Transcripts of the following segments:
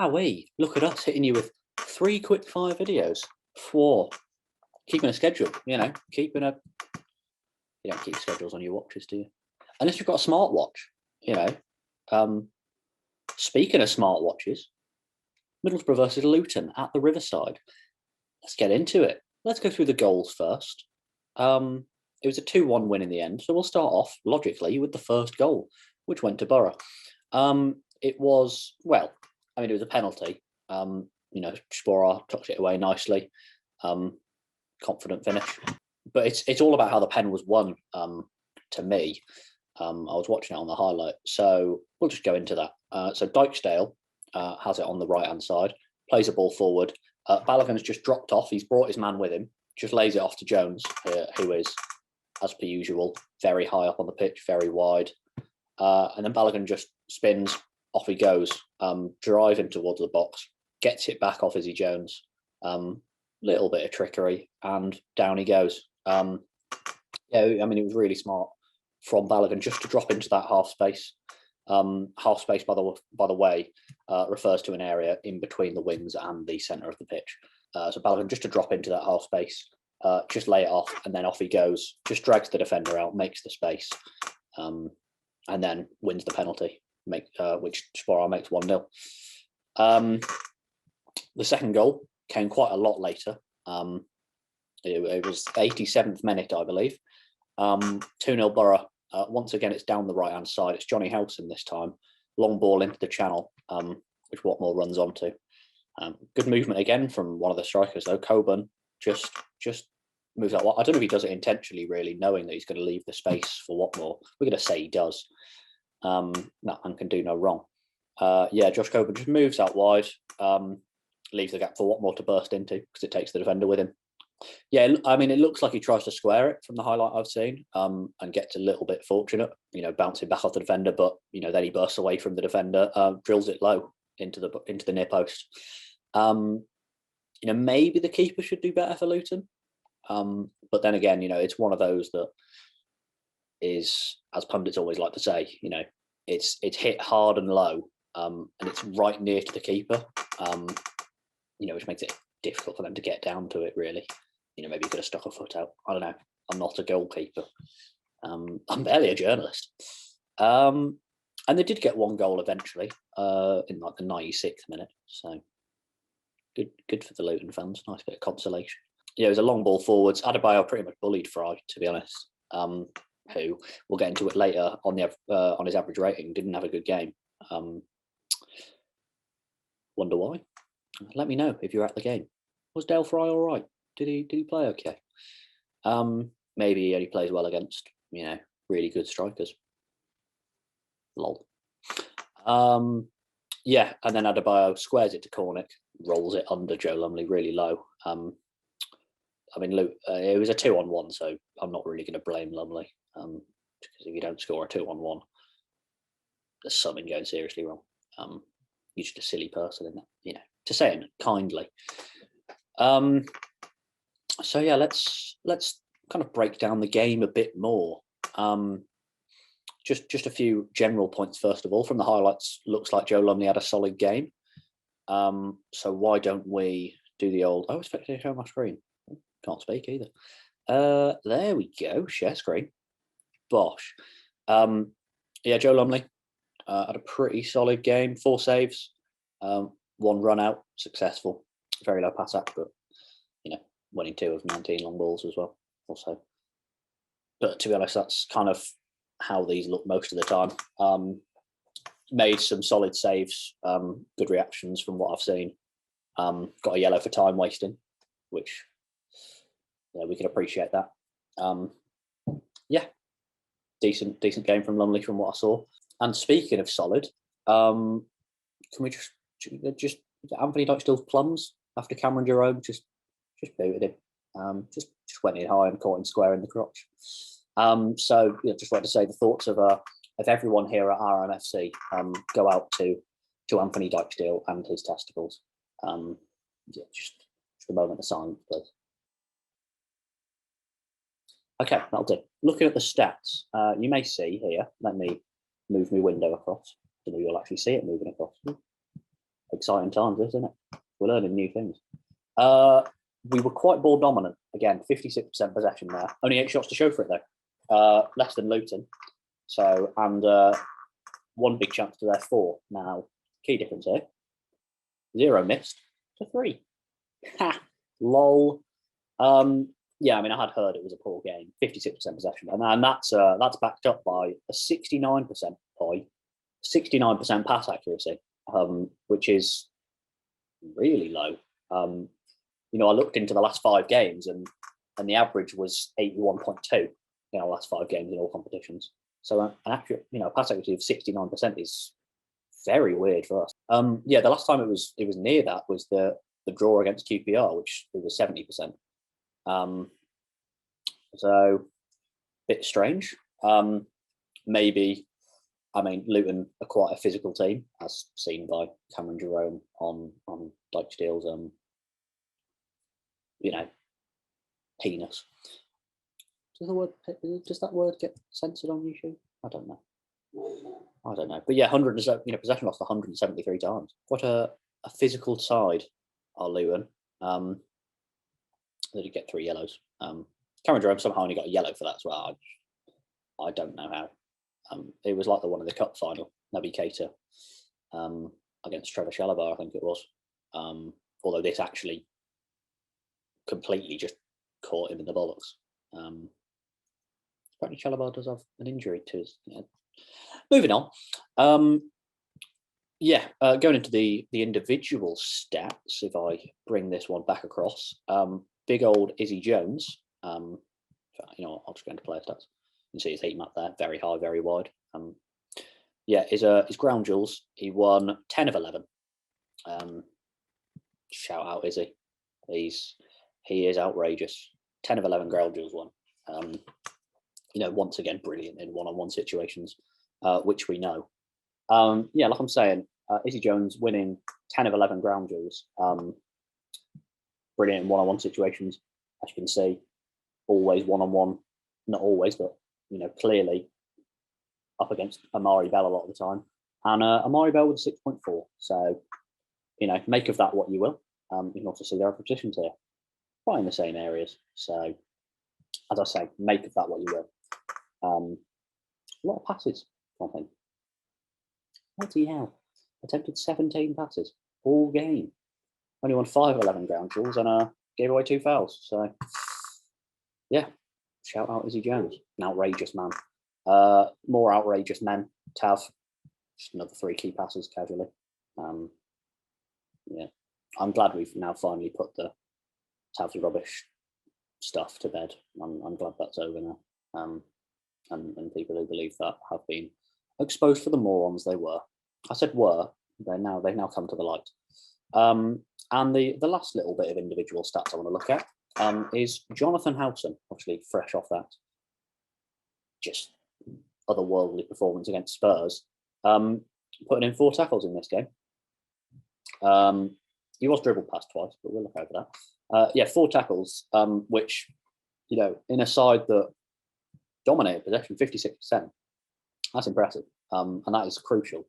Wowee, look at us hitting you with 3 quick fire videos. For keeping a schedule, you know, you don't keep schedules on your watches, do you? Unless you've got a smartwatch, you know. Speaking of smartwatches, Middlesbrough versus Luton at the Riverside. Let's get into it. Let's go through the goals first. It was a 2-1 win in the end, so we'll start off logically with the first goal, which went to Boro. It was, well, I mean, it was a penalty. You know, Sporar tucked it away nicely. Confident finish. But it's all about how the pen was won, to me. I was watching it on the highlight, so we'll just go into that. So Dykesdale has it on the right-hand side, plays a ball forward. Balogun's just dropped off. He's brought his man with him, just lays it off to Jones, who is, as per usual, very high up on the pitch, very wide. And then Balogun just spins, off he goes, driving towards the box, gets it back off Izzy Jones. Little bit of trickery, and down he goes. Yeah, I mean, it was really smart from Balogun just to drop into that half space. Half space, by the way, refers to an area in between the wings and the centre of the pitch. So Balogun just to drop into that half space, just lay it off, and then off he goes. Just drags the defender out, makes the space, and then wins the penalty, which Sporar makes 1-0. The second goal came quite a lot later. It was 87th minute, I believe. 2-0 Boro. Once again, it's down the right-hand side. It's Johnny Howson this time. Long ball into the channel, which Watmore runs onto. Good movement again from one of the strikers, though. Coburn just moves out. I don't know if he does it intentionally, really, knowing that he's going to leave the space for Watmore. We're going to say he does. No, and can do no wrong. Yeah, Josh Coburn just moves out wide, leaves the gap for Watmore to burst into because it takes the defender with him. Yeah, I mean, it looks like he tries to square it from the highlight I've seen, and gets a little bit fortunate, you know, bouncing back off the defender, but, you know, then he bursts away from the defender, drills it low into the near post. You know, maybe the keeper should do better for Luton, but then again, you know, it's one of those that is, as pundits always like to say, you know, it's hit hard and low, and it's right near to the keeper, you know, which makes it difficult for them to get down to it, really. You know, maybe you could have stuck a foot out. I don't know. I'm not a goalkeeper. I'm barely a journalist. And they did get 1 goal eventually, in like the 96th minute. So good for the Luton fans. Nice bit of consolation. Yeah, it was a long ball forwards. Adebayo pretty much bullied Fry, to be honest. Who we'll get into it later on his average rating. Didn't have a good game. Wonder why? Let me know if you're at the game. Was Dale Fry all right? Did he play okay? Maybe he only plays well against, you know, really good strikers. Lol. Yeah, and then Adebayo squares it to Cornick, rolls it under Joe Lumley really low. I mean, it was a 2-on-1, so I'm not really going to blame Lumley, because if you don't score a 2-on-1, there's something going seriously wrong. You're just a silly person in that, you know, to say it kindly. So yeah, let's kind of break down the game a bit more. Just a few general points first of all. From the highlights, looks like Joe Lumley had a solid game. So why don't we do the old? Oh, it's effectively show my screen. Can't speak either. There we go. Share screen. Bosh. Yeah, Joe Lumley had a pretty solid game. 4 saves, 1 run out, successful. Very low pass up, but, you know, winning 2 of 19 long balls as well. Also, but to be honest, that's kind of how these look most of the time. Made some solid saves, good reactions from what I've seen. Got a yellow for time wasting, which, yeah, we can appreciate that. Yeah, decent game from Lumley from what I saw. And speaking of solid, can we just Anthony Dykesdale's plums after Cameron Jerome just booted him. Just went in high and caught him square in the crotch. So yeah, just like to say the thoughts of everyone here at OurMFC go out to Anthony Dykesdale and his testicles. Yeah, just a moment of silence, please. Okay, that'll do. Looking at the stats, you may see here, let me move my window across so that you'll actually see it moving across. exciting times, isn't it? We're learning new things. We were quite ball dominant. Again, 56% possession there. Only 8 shots to show for it, though. Less than Luton. So, and one big chance to their 4. Now, key difference here. 0 missed to 3. Ha! Lol. Yeah, I mean, I had heard it was a poor game. 56% possession. And that's backed up by a 69% pie, 69% pass accuracy, which is really low. You know, I looked into the last 5 games and the average was 81.2 in our last 5 games in all competitions. So an accurate, you know, pass accuracy of 69% is very weird for us. Yeah, the last time it was near that was the draw against QPR, which it was 70%. So a bit strange. Maybe, I mean, Luton are quite a physical team, as seen by Cameron Jerome on Dijksteel's you know, penis. Does that word get censored on YouTube? I don't know. But yeah, possession lost 173 times. What a physical side are Luton. They did get 3 yellows. Cameron Jerome somehow only got a yellow for that as well. I don't know how. It was like the one of the cup final, Naby Keita against Trevor Chalobah, I think it was. Although this actually completely just caught him in the bollocks. Apparently Chalobah does have an injury to his. Yeah. Moving on. Going into the individual stats, if I bring this one back across, big old Izzy Jones. You know, I'll just go into player stats. You can see his heat map there, very high, very wide. His ground duels, he won 10 of 11. Shout out Izzy. He is outrageous. 10 of 11 ground duels won. You know, once again, brilliant in one-on-one situations, which we know. Like I'm saying, Izzy Jones winning 10 of 11 ground duels. Brilliant in one-on-one situations, as you can see. Always one-on-one, not always, but, you know, clearly up against Amari Bell a lot of the time. And Amari Bell with 6.4. So, you know, make of that what you will. You can also see there are positions here, quite in the same areas. So, as I say, make of that what you will. A lot of passes, I think. Bloody hell. Attempted 17 passes all game. Only won 5 of 11 ground duels and gave away 2 fouls. So, yeah, shout out Izzy Jones. An outrageous man. More outrageous men. Tav, just another 3 key passes casually. Yeah, I'm glad we've now finally put the Tav's rubbish stuff to bed. I'm glad that's over now. And people who believe that have been exposed for the morons they were. I said were, they've now come to the light. And the last little bit of individual stats I want to look at is Jonathan Howson, obviously fresh off that just otherworldly performance against Spurs, putting in 4 tackles in this game. He was dribbled past twice, but we'll look over that. 4 tackles, which, you know, in a side that dominated possession, 56%, that's impressive. And that is crucial,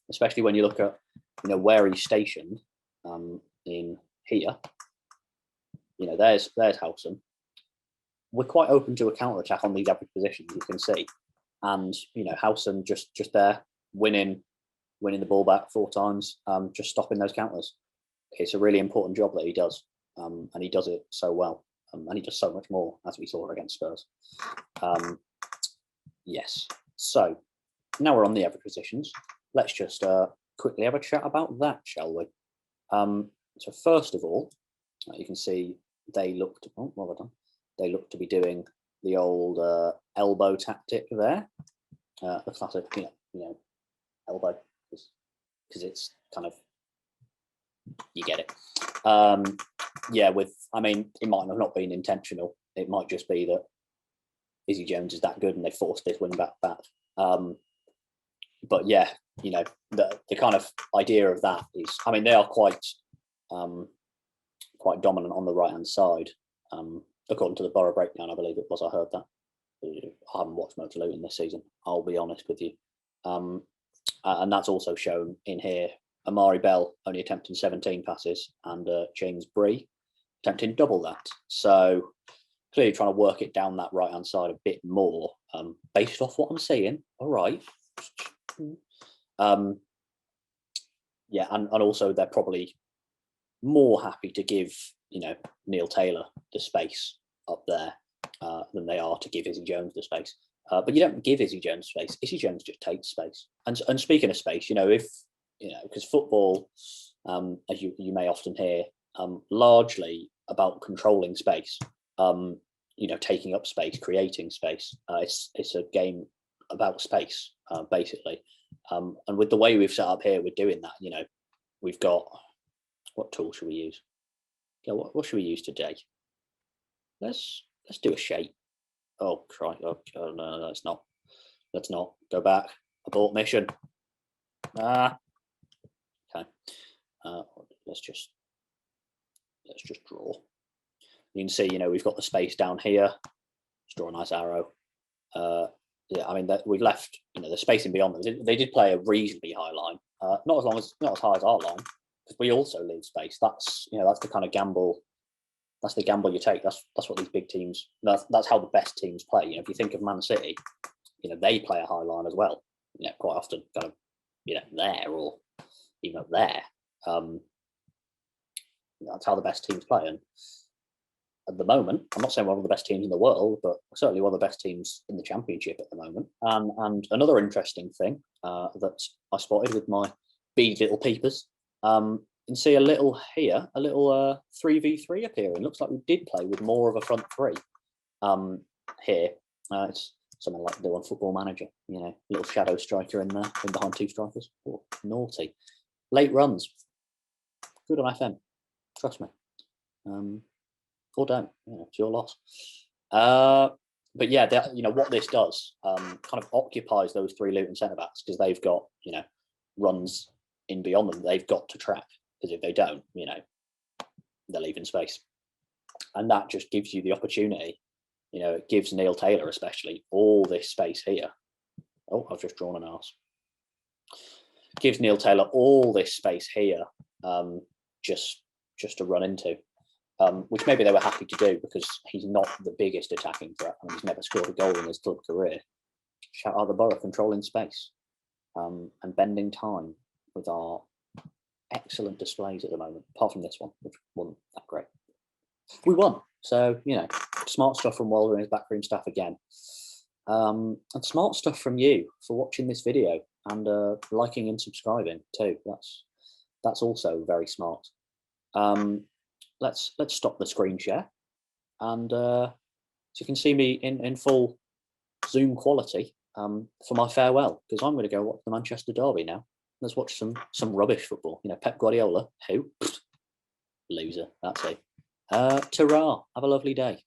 especially when you look at, you know, where he's stationed in here. You know, there's Howson. We're quite open to a counter attack on these average positions, you can see. And, you know, Howson just there, winning the ball back 4 times, just stopping those counters. It's a really important job that he does. And he does it so well. And he does so much more, as we saw against Spurs. Yes. So now we're on the average positions. Let's just quickly have a chat about that, shall we? So first of all, you can see they looked. Oh, well done. They look to be doing the old elbow tactic there. The classic, you know, elbow, because it's kind of, you get it. I mean, it might have not been intentional. It might just be that Izzy Jones is that good and they forced this win back. But yeah, you know, the kind of idea of that is, I mean, they are quite dominant on the right hand side. According to the Boro breakdown, I believe it was. I heard that. I haven't watched much Luton this season, I'll be honest with you. And that's also shown in here Amari Bell only attempting 17 passes, and James Bree attempting double that. So clearly trying to work it down that right-hand side a bit more, based off what I'm seeing. All right. Yeah, and also they're probably more happy to give, Neil Taylor the space up there than they are to give Izzy Jones the space. But you don't give Izzy Jones space. Izzy Jones just takes space. And speaking of space, if because football, as you may often hear, largely about controlling space, taking up space, creating space. It's a game about space, basically. And with the way we've set up here, we're doing that. We've got, what tool should we use? Yeah, what should we use today? Let's do a shape. Oh, try. Oh, no, let's not. Let's not go back. Abort mission. Okay. Let's just draw. You can see, we've got the space down here. Let's draw a nice arrow. Yeah, I mean that we've left, the spacing beyond them. They did play a reasonably high line, not as high as our line, because we also leave space. That's that's the kind of gamble. That's the gamble you take. That's what these big teams. That's how the best teams play. If you think of Man City, they play a high line as well. Quite often, kind of, there or even up there. That's how the best teams play. And at the moment, I'm not saying one of the best teams in the world, but certainly one of the best teams in the Championship at the moment. And another interesting thing that I spotted with my beady little peepers, you can see a little 3v3 appearing. Looks like we did play with more of a front three here. It's something like the one Football Manager, little shadow striker in there, in behind two strikers. Oh, naughty. Late runs. Good on FM. Trust me. Or don't. It's your loss. But yeah, what this does kind of occupies those three Luton centre backs, because they've got runs in beyond them they've got to track, because if they don't, they're leaving space, and that just gives you the opportunity. It gives Neil Taylor especially all this space here. Oh, I've just drawn an arse. Gives Neil Taylor all this space here, just to run into. Which maybe they were happy to do, because he's not the biggest attacking threat. I mean, he's never scored a goal in his club career. Shout out the Boro, controlling space and bending time with our excellent displays at the moment, apart from this one, which wasn't that great. We won. So, smart stuff from Walder and his backroom staff again. And smart stuff from you for watching this video and liking and subscribing too. That's also very smart. Let's stop the screen share, and so you can see me in full Zoom quality for my farewell, because I'm going to go watch the Manchester derby now. Let's watch some rubbish football. Pep Guardiola, who? Loser, that's it. Ta-ra, have a lovely day.